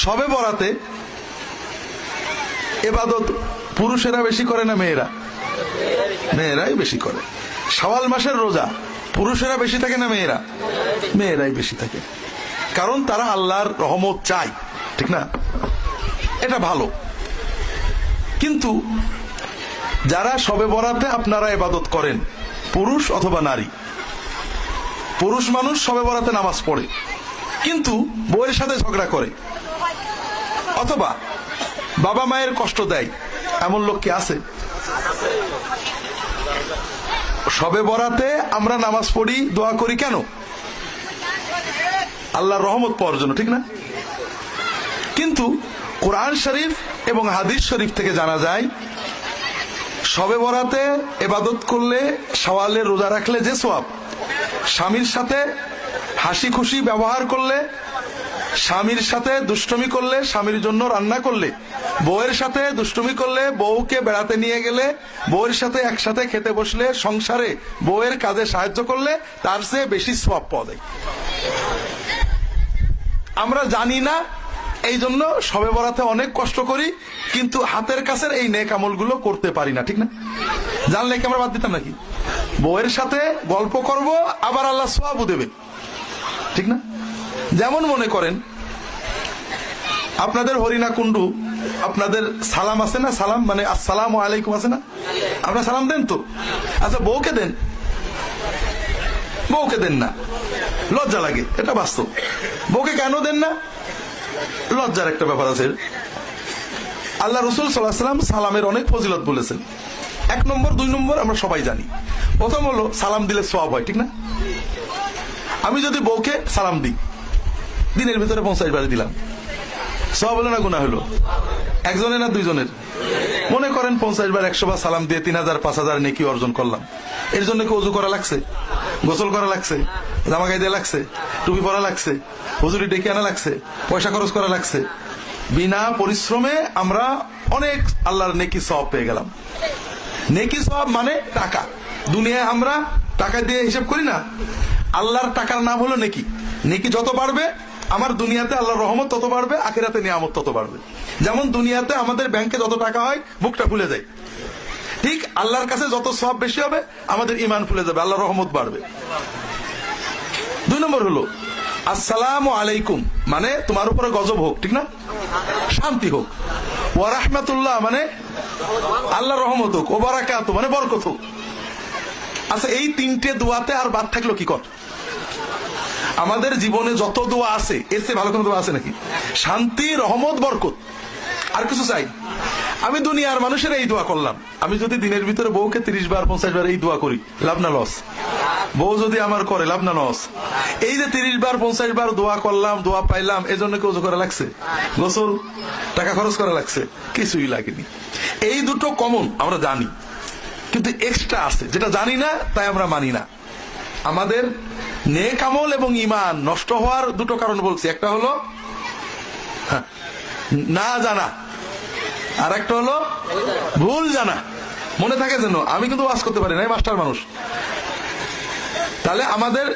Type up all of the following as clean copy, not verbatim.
শবে বরাতে ইবাদত পুরুষেরা বেশি করে না মেয়েরা? মেয়েরাই বেশি করে। শাওয়াল মাসের রোজা পুরুষেরা বেশি থাকে না মেয়েরা? মেয়েরাই বেশি থাকে, কারণ তারা আল্লাহর রহমত চায়, ঠিক না? এটা ভালো। কিন্তু যারা শবে বরাতে আপনারা ইবাদত করেন, পুরুষ অথবা নারী, পুরুষ মানুষ শবে বরাতে নামাজ পড়ে কিন্তু বউয়ের সাথে ঝগড়া করে অথবা বাবা মায়ের কষ্ট দেয়, এমন লোক কি আছে? শবে বরাতে আমরা নামাজ পড়ি, দোয়া করি কেন? আল্লাহর রহমত পাওয়ার জন্য, ঠিক না? কিন্তু কোরআন শরীফ এবং হাদিস শরীফ থেকে জানা যায় শবে বরাতে ইবাদত করলে, শাওয়ালের রোজা রাখলে যে সওয়াব, স্বামীর সাথে হাসি খুশি ব্যবহার করলে, স্বামীর সাথে দুষ্টুমি করলে, স্বামীর জন্য রান্না করলে, বউয়ের সাথে দুষ্টুমি করলে, বউকে বেড়াতে নিয়ে গেলে, বউয়ের সাথে একসাথে খেতে বসলে, সংসারে বউয়ের কাজে সাহায্য করলে তার চেয়ে বেশি সওয়াব পাওয়া যায়। আমরা জানি না, এই জন্য শবে বরাতে অনেক কষ্ট করি কিন্তু হাতের কাছের এই নেক আমলগুলো করতে পারি না, ঠিক না? জানলে কি আমরা বাদ দিতাম নাকি? বউয়ের সাথে গল্প করব, আবার আল্লাহ সওয়াবও দেবে, ঠিক না? যেমন মনে করেন আপনাদের হরিণা কুণ্ডু, আপনাদের সালাম আছে না? সালাম মানে আসসালামু আলাইকুম আছে না? আপনারা সালাম দেন তো? আচ্ছা, বউকে দেন? বউকে দেন না, লজ্জা লাগে, এটা বাস্তব। বউকে কেন দেন না? লজ্জার একটা ব্যাপার আছে। আল্লাহ রসুল সাল্লাল্লাহু আলাইহি ওয়াসাল্লাম সালামের অনেক ফজিলত বলেছেন। 1 নম্বর 2 নম্বর আমরা সবাই জানি। প্রথম হলো সালাম দিলে সওয়াব হয়, ঠিক না? আমি যদি বউকে সালাম দিই, দিনের ভিতরে 50 বার দিলাম, সওয়াব হলো না গুনাহ হলো? একজনের না দুইজনের? মনে করেন 50 বার 100 বার সালাম দিয়ে 3000 5000 নেকি অর্জন করলাম। এর জন্য কি ওযু করা লাগছে? গোসল করা লাগছে? জামা গায়ে দেয়া লাগছে? টুপি পরা লাগছে? হুজুরি ডেকে আনা লাগছে? পয়সা খরচ করা লাগছে? বিনা পরিশ্রমে আমরা অনেক আল্লাহর নেকি সওয়াব পেয়ে গেলাম। নেকি সওয়াব মানে টাকা। দুনিয়ায় আমরা টাকা দিয়ে হিসাব করি না, আল্লাহর টাকার নাম হলো নেকি। নেকি যত বাড়বে আমার দুনিয়াতে আল্লাহর রহমত তত বাড়বে, আখিরাতে নিয়ামত তত বাড়বে। যেমন দুনিয়াতে আমাদের ব্যাংকে যত টাকা হয় বুকটা ফুলে যায়, ঠিক আল্লাহর কাছে যত সওয়াব বেশি হবে আমাদের ঈমান ফুলে যাবে, আল্লাহর রহমত বাড়বে। 2 নম্বর হলো আসসালামু আলাইকুম মানে তোমার উপরে গজব হোক, ঠিক না? শান্তি হোক। ওয়া রাহমাতুল্লাহ মানে আল্লাহর রহমত হোক। ওয়া বারাকাতুহু মানে বরকত হোক। আচ্ছা, এই 3টে দোয়াতে আর বাদ থাকলো কি কর? আমাদের জীবনে যত দোয়া আছে এর চেয়ে ভালো কোনো দোয়া আছে নাকি? শান্তি, রহমত, বরকত, আর কিছু চাই? আমি দুনিয়ার মানুষের এই দোয়া করলাম, আমি যদি দিনের ভিতরে বউকে 30 বার 50 বার এই দোয়া করি, লাভ না লস? বউ যদি আমার করে, লাভ না লস? এই যে 30 বার 50 বার দোয়া করলাম, দোয়া পাইলাম, এজন্য কি ওযু করা লাগছে? গোসল, টাকা খরচ করা লাগছে? কিছুই লাগেনি। এই দুটো কমন আমরা জানি, কিন্তু এক্সট্রা আছে যেটা জানি না, তাই আমরা মানি না। আমাদের নেক আমল এবং ঈমান নষ্ট হওয়ার 2টো কারণ বলছি। একটা হলো না জানা, আর একটা হলো ভুল জানা। মনে থাকে যেন, আমি কিন্তু ওয়াজ করতে পারি না, মাস্টার মানুষ। তাহলে আমাদের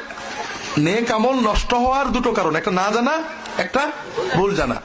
নেক আমল নষ্ট হওয়ার 2টো কারণ, একটা না জানা, একটা ভুল জানা।